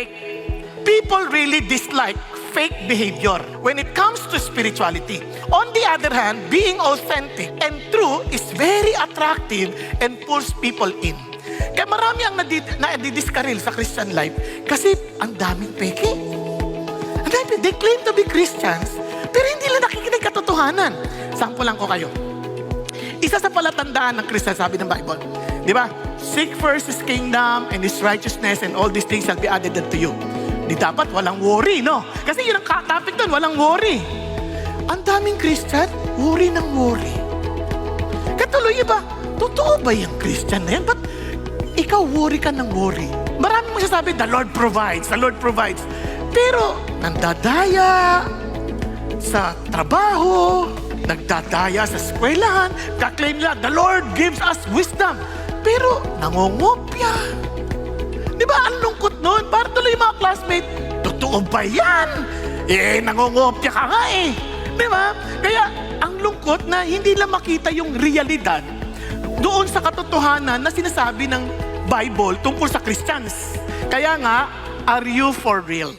fake. People really dislike fake behavior when it comes to spirituality. On the other hand, being authentic and true is very attractive and pulls people in. Kaya marami ang nadidiskaril sa Christian life kasi ang daming peke. They claim to be Christians, pero hindi lang nakikinig katotohanan. Sample lang ko kayo. Isa sa palatandaan ng Christian, sabi ng Bible, di ba? Seek first His kingdom and His righteousness and all these things shall be added unto you. Di dapat walang worry, no? Kasi yun ang topic doon, walang worry. Ang daming Christian, worry ng worry. Katuloy ba? Totoo ba yung Christian na yan? Ba't ikaw worry ka ng worry? Maraming masasabi, the Lord provides, the Lord provides. Pero, nandadaya sa trabaho, nagdadaya sa eskwelahan, kaklaim nila, the Lord gives us wisdom. Pero, nangongopya. Di ba, ang lungkot nun? Para tuloy mga classmates, totoo ba yan? Nangongopya ka nga eh. Di ba? Kaya, ang lungkot na hindi lang makita yung realidad doon sa katotohanan na sinasabi ng Bible tungkol sa Christians. Kaya nga, are you for real?